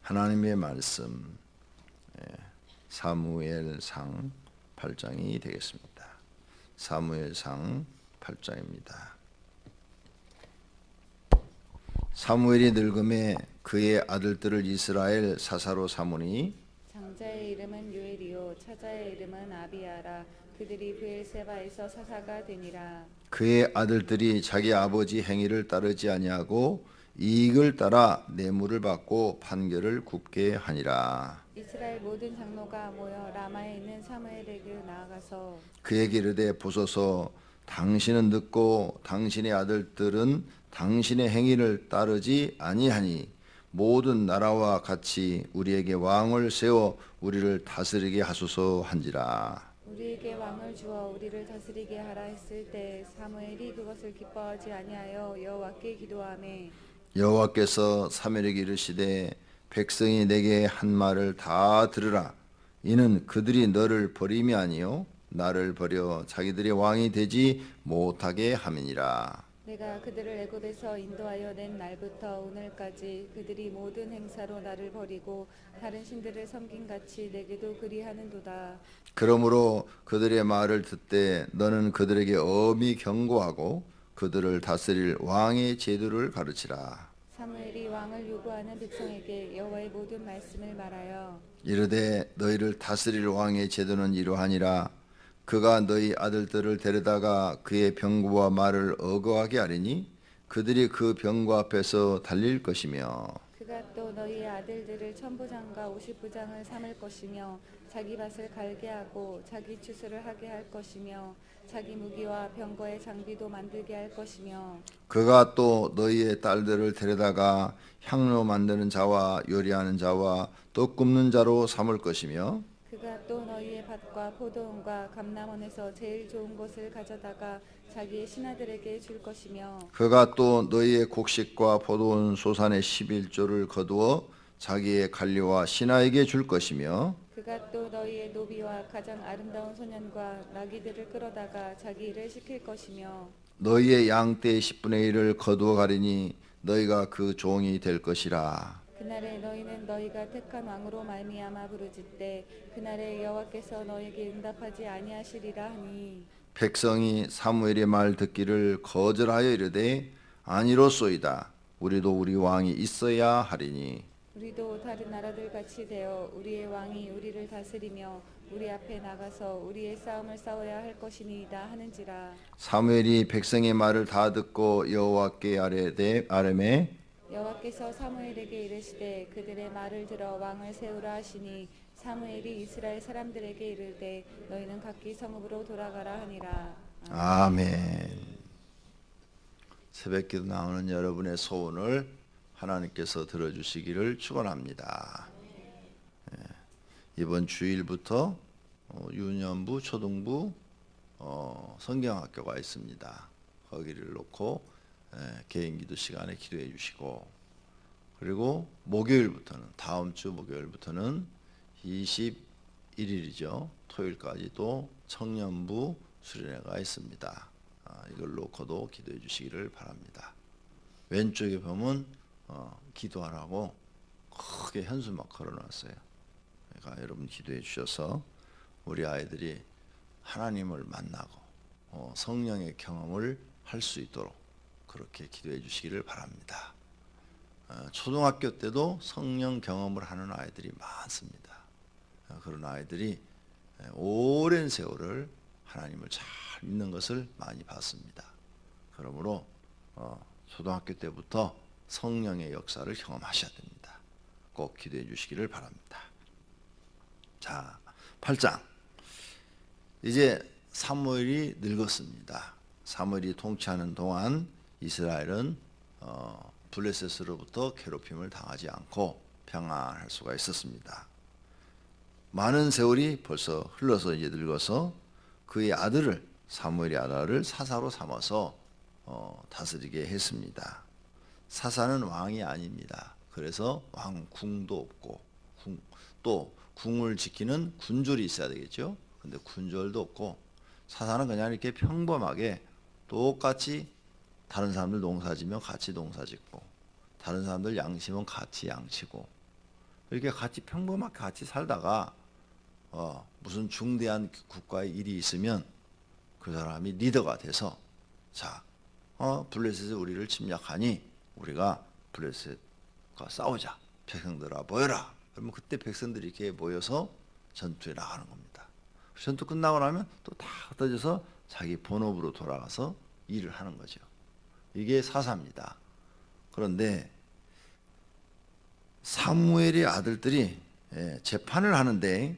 하나님의 말씀 사무엘상 8장이 되겠습니다. 사무엘상 8장입니다. 사무엘이 늙음에 그의 아들들을 이스라엘 사사로 삼으니 장자의 이름은 요엘이요 차자의 이름은 아비야라. 그들이 브엘세바에서 사사가 되니라. 그의 아들들이 자기 아버지 행위를 따르지 아니하고 이익을 따라 뇌물을 받고 판결을 굽게 하니라. 이스라엘 모든 장로가 모여 라마에 있는 사무엘에게 나아가서 그에게 이르되 보소서, 당신은 듣고 당신의 아들들은 당신의 행위를 따르지 아니하니 모든 나라와 같이 우리에게 왕을 세워 우리를 다스리게 하소서 한지라. 우리에게 왕을 주어 우리를 다스리게 하라 했을 때 사무엘이 그것을 기뻐하지 아니하여 여호와께 기도하매 여호와께서 사무엘에게 이르시되 백성이 내게 한 말을 다 들으라. 이는 그들이 너를 버림이 아니요 나를 버려 자기들의 왕이 되지 못하게 함이니라. 내가 그들을 애굽에서 인도하여 낸 날부터 오늘까지 그들이 모든 행사로 나를 버리고 다른 신들을 섬긴같이 내게도 그리하는도다. 그러므로 그들의 말을 듣되 너는 그들에게 엄히 경고하고 그들을 다스릴 왕의 제도를 가르치라. 사무엘이 왕을 요구하는 백성에게 여호와의 모든 말씀을 말하여 이르되 너희를 다스릴 왕의 제도는 이러하니라. 그가 너희 아들들을 데려다가 그의 병거와 말을 어거하게 하리니 그들이 그 병거 앞에서 달릴 것이며 그가 또 너희의 아들들을 천부장과 오십부장을 삼을 것이며 자기 밭을 갈게 하고 자기 추수를 하게 할 것이며 자기 무기와 병거의 장비도 만들게 할 것이며 그가 또 너희의 딸들을 데려다가 향로 만드는 자와 요리하는 자와 떡 굽는 자로 삼을 것이며 그가 또 너희의 밭과 포도원과 감람원에서 제일 좋은 것을 가져다가 자기의 신하들에게 줄 것이며 그가 또 너희의 곡식과 포도원 소산의 11조를 거두어 자기의 관리와 신하에게 줄 것이며 그가 또 너희의 노비와 가장 아름다운 소년과 나귀들을 끌어다가 자기 일을 시킬 것이며 너희의 양떼의 10분의 1을 거두어 가리니 너희가 그 종이 될 것이라. 그날에 너희는 너희가 택한 왕으로 말미암아 부르짖되 그날에 여호와께서 너희에게 응답하지 아니하시리라 하니 백성이 사무엘의 말 듣기를 거절하여 이르되 아니로소이다. 우리도 우리 왕이 있어야 하리니 우리도 다른 나라들 같이 되어 우리의 왕이 우리를 다스리며 우리 앞에 나가서 우리의 싸움을 싸워야 할 것이니이다 하는지라. 사무엘이 백성의 말을 다 듣고 여호와께 아뢰매 여호와께서 사무엘에게 이르시되 그들의 말을 들어 왕을 세우라 하시니 사무엘이 이스라엘 사람들에게 이르되 너희는 각기 성읍으로 돌아가라 하니라. 아멘. 새벽기도 나오는 여러분의 소원을 하나님께서 들어주시기를 축원합니다. 이번 주일부터 유년부, 초등부 성경학교가 있습니다. 거기를 놓고 개인기도 시간에 기도해 주시고, 그리고 목요일부터는 다음 주 목요일부터는 21일이죠. 토요일까지 또 청년부 수련회가 있습니다. 이걸 놓고도 기도해 주시기를 바랍니다. 왼쪽에 보면 기도하라고 크게 현수막 걸어놨어요. 그러니까 여러분 기도해 주셔서 우리 아이들이 하나님을 만나고 성령의 경험을 할 수 있도록 그렇게 기도해 주시기를 바랍니다. 초등학교 때도 성령 경험을 하는 아이들이 많습니다. 그런 아이들이 오랜 세월을 하나님을 잘 믿는 것을 많이 봤습니다. 그러므로 초등학교 때부터 성령의 역사를 경험하셔야 됩니다. 꼭 기도해 주시기를 바랍니다. 자, 8장. 이제 사무엘이 늙었습니다. 사무엘이 통치하는 동안 이스라엘은 블레셋으로부터 괴롭힘을 당하지 않고 평안할 수가 있었습니다. 많은 세월이 벌써 흘러서 이제 늙어서 그의 아들을, 사무엘의 아들을 사사로 삼아서 다스리게 했습니다. 사사는 왕이 아닙니다. 그래서 왕궁도 없고 또 궁을 지키는 군졸이 있어야 되겠죠. 근데 군졸도 없고 사사는 그냥 이렇게 평범하게 똑같이 다른 사람들 농사지면 같이 농사짓고 다른 사람들 양치면 같이 양치고 이렇게 같이 평범하게 같이 살다가 무슨 중대한 국가의 일이 있으면 그 사람이 리더가 돼서 자, 블레셋이 우리를 침략하니 우리가 블레셋과 싸우자. 백성들아 모여라. 그러면 그때 백성들이 이렇게 모여서 전투에 나가는 겁니다. 전투 끝나고 나면 또 다 흩어져서 자기 본업으로 돌아가서 일을 하는 거죠. 이게 사사입니다. 그런데 사무엘의 아들들이 재판을 하는데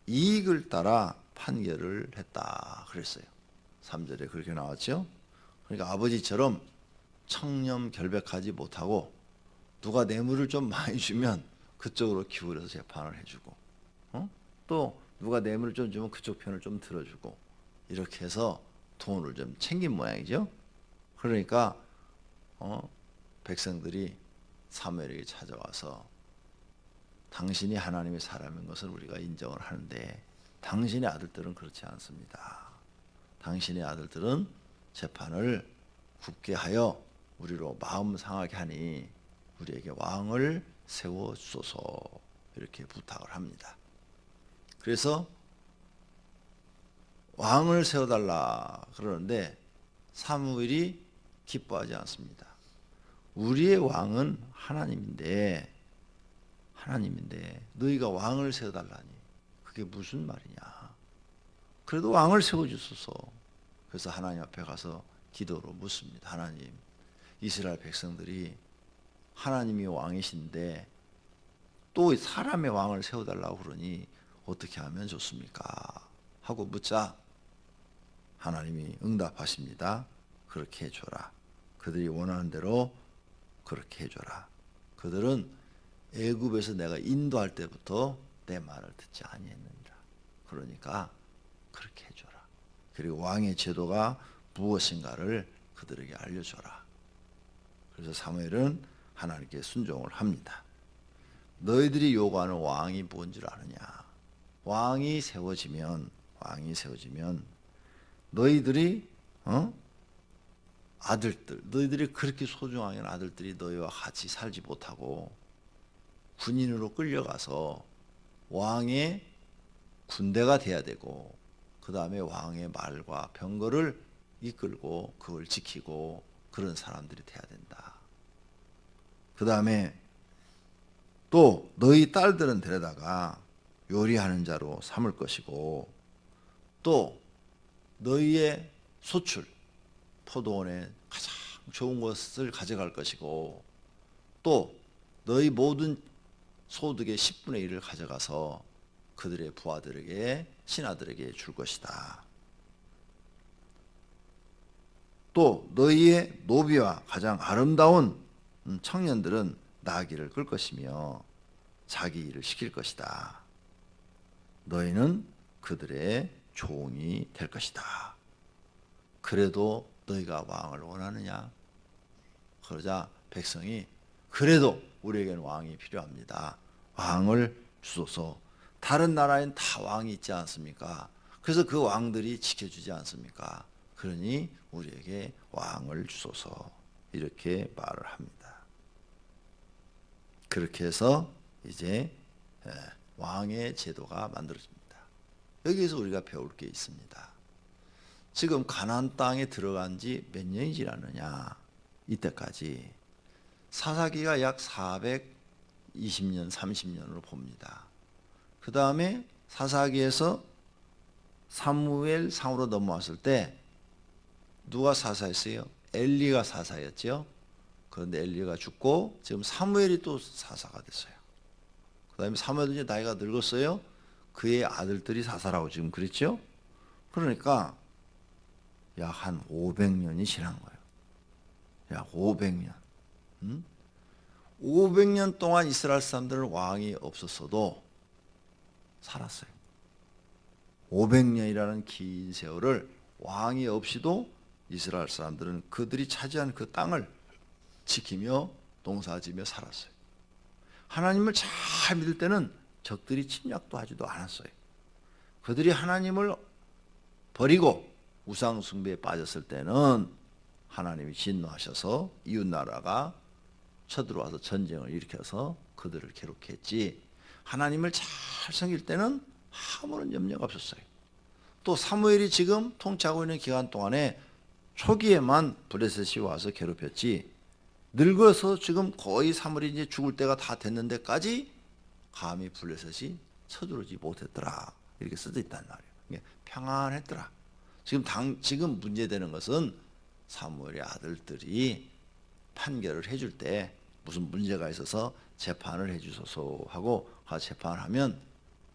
이익을 따라 판결을 했다 그랬어요. 3절에 그렇게 나왔죠. 그러니까 아버지처럼 청렴 결백하지 못하고 누가 뇌물을 좀 많이 주면 그쪽으로 기울여서 재판을 해주고 또 누가 뇌물을 좀 주면 그쪽 편을 좀 들어주고 이렇게 해서 돈을 좀 챙긴 모양이죠. 그러니까 백성들이 사무엘에게 찾아와서 당신이 하나님의 사람인 것을 우리가 인정을 하는데 당신의 아들들은 그렇지 않습니다. 당신의 아들들은 재판을 굽게 하여 우리로 마음 상하게 하니 우리에게 왕을 세워 주소서 이렇게 부탁을 합니다. 그래서 왕을 세워달라 그러는데 사무엘이 기뻐하지 않습니다. 우리의 왕은 하나님인데 너희가 왕을 세워달라니 그게 무슨 말이냐. 그래도 왕을 세워주소서. 그래서 하나님 앞에 가서 기도로 묻습니다. 하나님, 이스라엘 백성들이 하나님이 왕이신데 또 사람의 왕을 세워달라고 그러니 어떻게 하면 좋습니까? 하고 묻자 하나님이 응답하십니다. 그렇게 해줘라. 그들이 원하는 대로 그렇게 해줘라. 그들은 애굽에서 내가 인도할 때부터 내 말을 듣지 아니했느니라. 그러니까 그렇게 해줘라. 그리고 왕의 제도가 무엇인가를 그들에게 알려줘라. 그래서 사무엘은 하나님께 순종을 합니다. 너희들이 요구하는 왕이 뭔 줄 아느냐? 왕이 세워지면 너희들이 아들들, 너희들이 그렇게 소중한 아들들이 너희와 같이 살지 못하고 군인으로 끌려가서 왕의 군대가 돼야 되고 그 다음에 왕의 말과 병거를 이끌고 그걸 지키고 그런 사람들이 돼야 된다. 그 다음에 또 너희 딸들은 데려다가 요리하는 자로 삼을 것이고 또 너희의 소출 포도원에 가장 좋은 것을 가져갈 것이고 또 너희 모든 소득의 10분의 1을 가져가서 그들의 부하들에게 신하들에게 줄 것이다. 또 너희의 노비와 가장 아름다운 청년들은 나귀를 끌 것이며 자기 일을 시킬 것이다. 너희는 그들의 종이 될 것이다. 그래도 너희가 왕을 원하느냐? 그러자 백성이 그래도 우리에게는 왕이 필요합니다. 왕을 주소서. 다른 나라엔 다 왕이 있지 않습니까? 그래서 그 왕들이 지켜주지 않습니까? 그러니 우리에게 왕을 주소서. 이렇게 말을 합니다. 그렇게 해서 이제 왕의 제도가 만들어집니다. 여기에서 우리가 배울 게 있습니다. 지금 가나안 땅에 들어간 지 몇 년이 지났느냐? 이때까지 사사기가 약 420년, 30년으로 봅니다. 그 다음에 사사기에서 사무엘 상으로 넘어왔을 때 누가 사사였어요? 엘리가 사사였죠. 그런데 엘리가 죽고 지금 사무엘이 또 사사가 됐어요. 그 다음에 사무엘도 이제 나이가 늙었어요. 그의 아들들이 사사라고 지금 그랬죠. 그러니까 약 한 500년이 지난 거예요. 약 500년. 500년 동안 이스라엘 사람들은 왕이 없었어도 살았어요. 500년이라는 긴 세월을 왕이 없이도 이스라엘 사람들은 그들이 차지한 그 땅을 지키며 농사지며 살았어요. 하나님을 잘 믿을 때는 적들이 침략도 하지도 않았어요. 그들이 하나님을 버리고 우상 숭배에 빠졌을 때는 하나님이 진노하셔서 이웃 나라가 쳐들어와서 전쟁을 일으켜서 그들을 괴롭게 했지. 하나님을 잘 섬길 때는 아무런 염려가 없었어요. 또 사무엘이 지금 통치하고 있는 기간 동안에 초기에만 블레셋이 와서 괴롭혔지, 늙어서 지금 거의 사무엘이 이제 죽을 때가 다 됐는데까지 감히 블레셋이 쳐들어오지 못했더라, 이렇게 써져 있단 말이에요. 평안했더라. 지금 문제되는 것은 사무엘의 아들들이 판결을 해줄 때 무슨 문제가 있어서 재판을 해주소서 하고 재판을 하면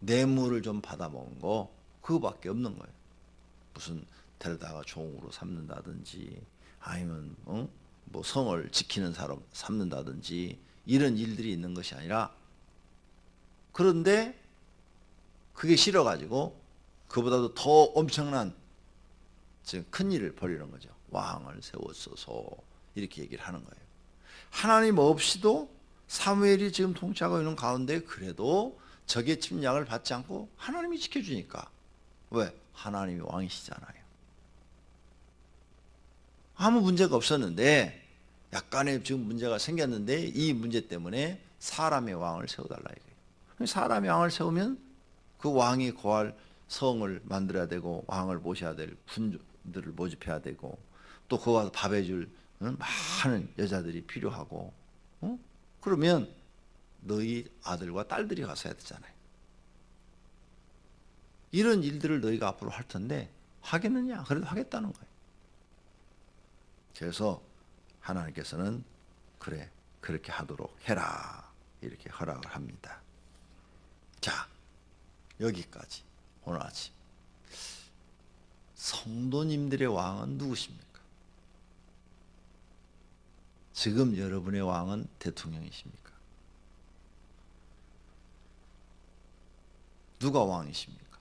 뇌물을 좀 받아먹은 거 그거밖에 없는 거예요. 무슨 데려다가 종으로 삼는다든지 아니면 뭐 성을 지키는 사람 삼는다든지 이런 일들이 있는 것이 아니라, 그런데 그게 싫어가지고 그보다도 더 엄청난 지금 큰 일을 벌이는 거죠. 왕을 세웠소서 이렇게 얘기를 하는 거예요. 하나님 없이도 사무엘이 지금 통치하고 있는 가운데 그래도 적의 침략을 받지 않고 하나님이 지켜주니까. 왜? 하나님이 왕이시잖아요. 아무 문제가 없었는데 약간의 지금 문제가 생겼는데 이 문제 때문에 사람의 왕을 세워달라 이거예요. 사람의 왕을 세우면 그 왕이 거할 성을 만들어야 되고 왕을 모셔야 될 군들을 모집해야 되고 또 그거 가서 밥 해줄 많은 여자들이 필요하고, 그러면 너희 아들과 딸들이 가서 해야 되잖아요. 이런 일들을 너희가 앞으로 할 텐데 하겠느냐? 그래도 하겠다는 거예요. 그래서 하나님께서는 그래, 그렇게 하도록 해라 이렇게 허락을 합니다. 자, 여기까지 오늘 아침. 성도님들의 왕은 누구십니까? 지금 여러분의 왕은 대통령이십니까? 누가 왕이십니까?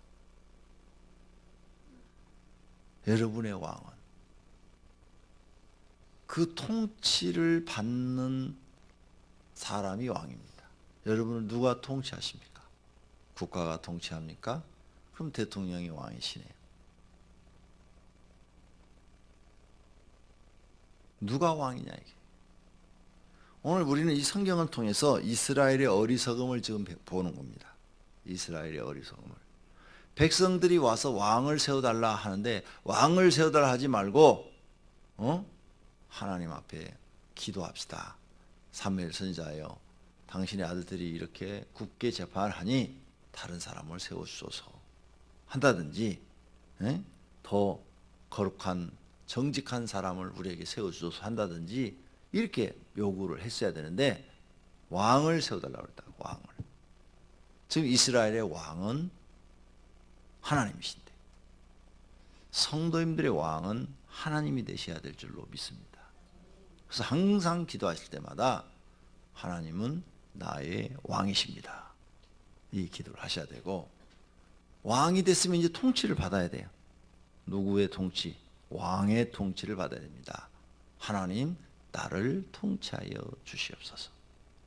여러분의 왕은 그 통치를 받는 사람이 왕입니다. 여러분을 누가 통치하십니까? 국가가 통치합니까? 그럼 대통령이 왕이시네요. 누가 왕이냐 이게. 오늘 우리는 이 성경을 통해서 이스라엘의 어리석음을 지금 보는 겁니다. 이스라엘의 어리석음을. 백성들이 와서 왕을 세워달라 하는데 왕을 세워달라 하지 말고 하나님 앞에 기도합시다. 사무엘 선지자여, 당신의 아들들이 이렇게 굳게 재판을 하니 다른 사람을 세워주소서 한다든지, 더 거룩한 정직한 사람을 우리에게 세워주소서 한다든지 이렇게 요구를 했어야 되는데 왕을 세워달라고 그랬다. 왕을. 지금 이스라엘의 왕은 하나님이신데 성도님들의 왕은 하나님이 되셔야 될 줄로 믿습니다. 그래서 항상 기도하실 때마다 하나님은 나의 왕이십니다, 이 기도를 하셔야 되고, 왕이 됐으면 이제 통치를 받아야 돼요. 누구의 통치? 왕의 통치를 받아야 됩니다. 하나님, 나를 통치하여 주시옵소서,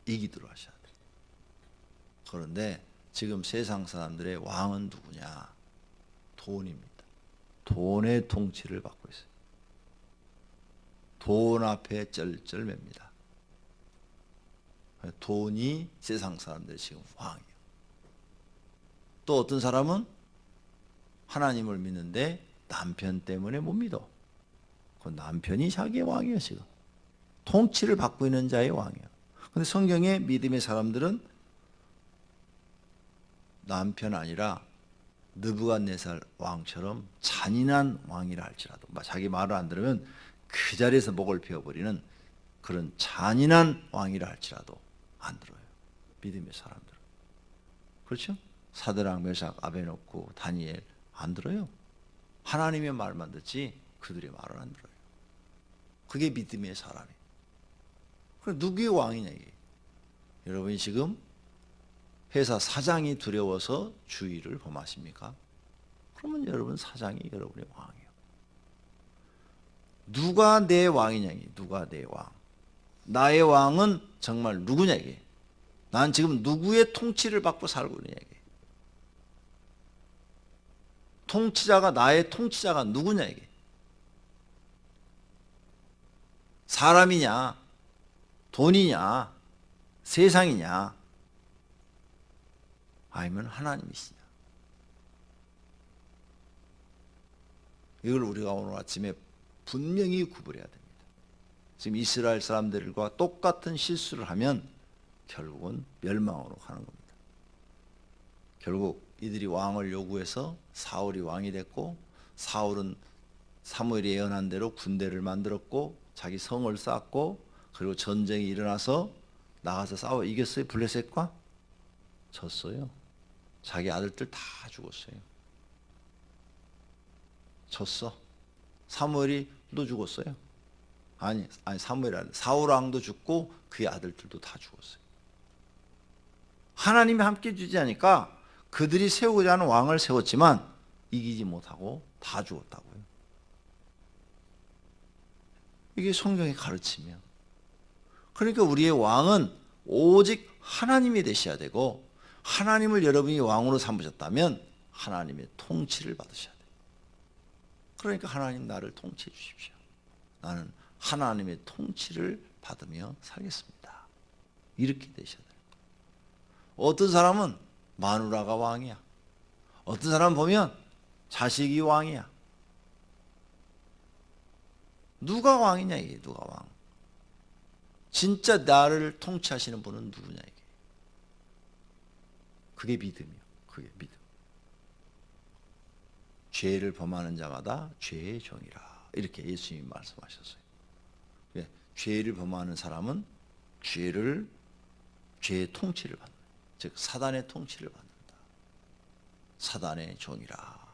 이 기도를 하셔야 돼요. 그런데 지금 세상 사람들의 왕은 누구냐? 돈입니다. 돈의 통치를 받고 있어요. 돈 앞에 쩔쩔맵니다. 돈이 세상 사람들의 지금 왕이에요. 또 어떤 사람은 하나님을 믿는데 남편 때문에 못 믿어. 그 남편이 자기의 왕이에요. 지금 통치를 받고 있는 자의 왕이에요. 근데 성경의 믿음의 사람들은 남편 아니라 느부갓네살 왕처럼 잔인한 왕이라 할지라도 자기 말을 안 들으면 그 자리에서 목을 베어버리는 그런 잔인한 왕이라 할지라도 안 들어요. 믿음의 사람들은. 그렇죠? 사드락, 메삭, 아베노고, 다니엘 안 들어요. 하나님의 말만 듣지 그들의 말을 안 들어요. 그게 믿음의 사람이에요. 그럼 누구의 왕이냐 이게. 여러분이 지금 회사 사장이 두려워서 주의를 범하십니까? 그러면 여러분 사장이 여러분의 왕이에요. 누가 내 왕이냐 이게. 누가 내 왕. 나의 왕은 정말 누구냐 이게. 난 지금 누구의 통치를 받고 살고 있느냐 이게. 통치자가, 나의 통치자가 누구냐 이게. 사람이냐, 돈이냐, 세상이냐. 아니면 하나님이시냐? 이걸 우리가 오늘 아침에 분명히 구분해야 됩니다. 지금 이스라엘 사람들과 똑같은 실수를 하면 결국은 멸망으로 가는 겁니다. 결국 이들이 왕을 요구해서 사울이 왕이 됐고, 사울은 사무엘이 예언한 대로 군대를 만들었고 자기 성을 쌓았고, 그리고 전쟁이 일어나서 나가서 싸워 이겼어요. 블레셋과 졌어요. 자기 아들들 다 죽었어요. 졌어. 사무엘이 또 죽었어요. 아니 사무엘이 아니라 사울 왕도 죽고 그의 아들들도 다 죽었어요. 하나님이 함께 주지 않으니까 그들이 세우고자 하는 왕을 세웠지만 이기지 못하고 다 죽었다고요. 이게 성경의 가르침이에요. 그러니까 우리의 왕은 오직 하나님이 되셔야 되고, 하나님을 여러분이 왕으로 삼으셨다면 하나님의 통치를 받으셔야 돼요. 그러니까 하나님 나를 통치해 주십시오. 나는 하나님의 통치를 받으며 살겠습니다. 이렇게 되셔야 돼요. 어떤 사람은 마누라가 왕이야. 어떤 사람 보면 자식이 왕이야. 누가 왕이냐 이게, 누가 왕. 진짜 나를 통치하시는 분은 누구냐 이게. 그게 믿음이요. 그게 믿음. 죄를 범하는 자마다 죄의 종이라, 이렇게 예수님이 말씀하셨어요. 죄를 범하는 사람은 죄의 통치를 받는다. 즉 사단의 통치를 받는다. 사단의 종이라.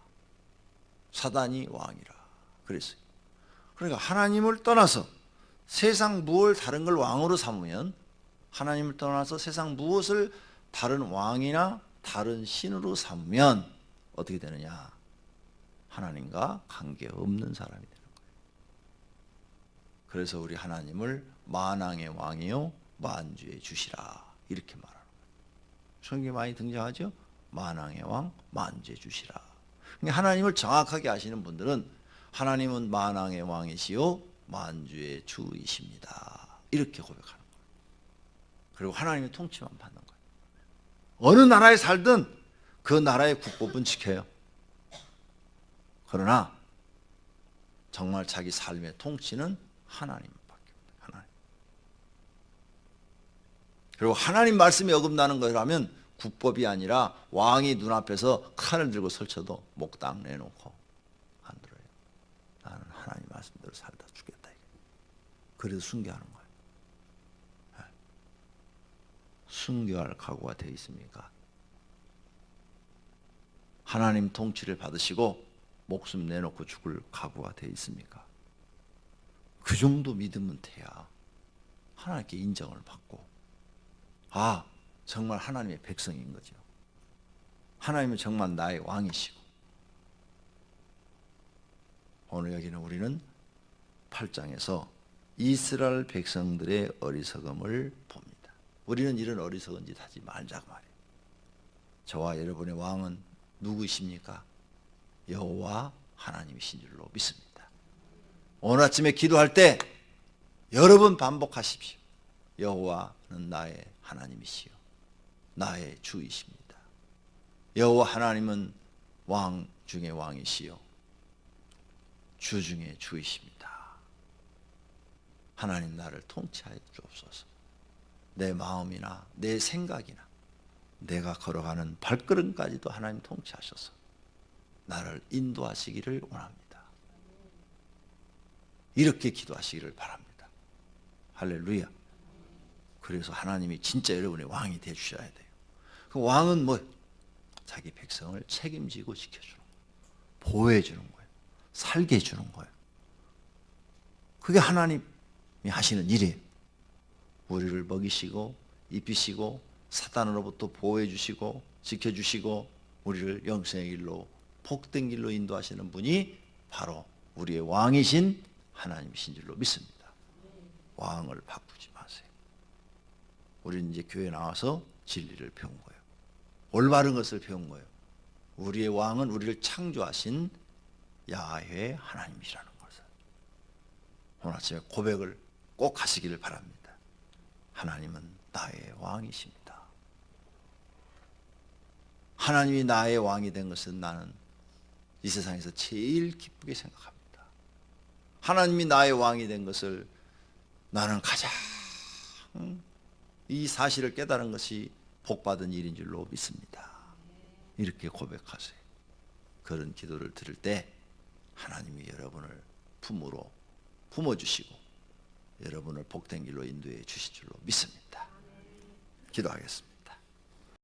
사단이 왕이라 그랬어요. 그러니까 하나님을 떠나서 세상 무엇을 다른 걸 왕으로 삼으면, 하나님을 떠나서 세상 무엇을 다른 왕이나 다른 신으로 삼으면 어떻게 되느냐? 하나님과 관계없는 사람이 되는 거예요. 그래서 우리 하나님을 만왕의 왕이요 만주의 주시라 이렇게 말하는 거예요. 성경에 많이 등장하죠? 만왕의 왕, 만주의 주시라. 그러니까 하나님을 정확하게 아시는 분들은 하나님은 만왕의 왕이시요 만주의 주이십니다. 이렇게 고백하는 거예요. 그리고 하나님의 통치만 받는 거예요. 어느 나라에 살든 그 나라의 국법은 지켜요. 그러나 정말 자기 삶의 통치는 하나님밖에 없어요. 하나님. 그리고 하나님 말씀이 어긋나는 거라면 국법이 아니라 왕이 눈앞에서 칼을 들고 설쳐도 목당 내놓고 안 들어요. 나는 하나님 말씀대로 살다 죽겠다. 그래서 순교하는 거예요. 순교할 각오가 되어 있습니까? 하나님 통치를 받으시고 목숨 내놓고 죽을 각오가 되어 있습니까? 그 정도 믿음은 돼야 하나님께 인정을 받고, 아, 정말 하나님의 백성인 거죠. 하나님은 정말 나의 왕이시고. 오늘 여기는 우리는 8장에서 이스라엘 백성들의 어리석음을 봅니다. 우리는 이런 어리석은 짓 하지 말자고 말이에요. 저와 여러분의 왕은 누구이십니까? 여호와 하나님이신 줄로 믿습니다. 오늘 아침에 기도할 때 여러 번 반복하십시오. 여호와는 나의 하나님이시요 나의 주이십니다. 여호와 하나님은 왕 중에 왕이시요 주 중에 주이십니다. 하나님 나를 통치하여 주옵소서. 내 마음이나 내 생각이나 내가 걸어가는 발걸음까지도 하나님 통치하셔서 나를 인도하시기를 원합니다. 이렇게 기도하시기를 바랍니다. 할렐루야. 그래서 하나님이 진짜 여러분의 왕이 되어 주셔야 돼요. 그 왕은 뭐? 자기 백성을 책임지고 지켜주는 거예요. 보호해 주는 거예요. 살게 해주는 거예요. 그게 하나님이 하시는 일이에요. 우리를 먹이시고 입히시고 사단으로부터 보호해 주시고 지켜주시고 우리를 영생의 길로 복된 길로 인도하시는 분이 바로 우리의 왕이신 하나님이신 줄로 믿습니다. 왕을 바꾸지 마세요. 우리는 이제 교회 나와서 진리를 배운 거예요. 올바른 것을 배운 거예요. 우리의 왕은 우리를 창조하신 야훼 하나님이시라는 것을 오늘 아침에 고백을 꼭 하시기를 바랍니다. 하나님은 나의 왕이십니다. 하나님이 나의 왕이 된 것은 나는 이 세상에서 제일 기쁘게 생각합니다. 하나님이 나의 왕이 된 것을 나는 가장 이 사실을 깨달은 것이 복받은 일인 줄로 믿습니다. 이렇게 고백하세요. 그런 기도를 들을 때 하나님이 여러분을 품으로 품어주시고 여러분을 복된 길로 인도해 주실 줄로 믿습니다. 기도하겠습니다.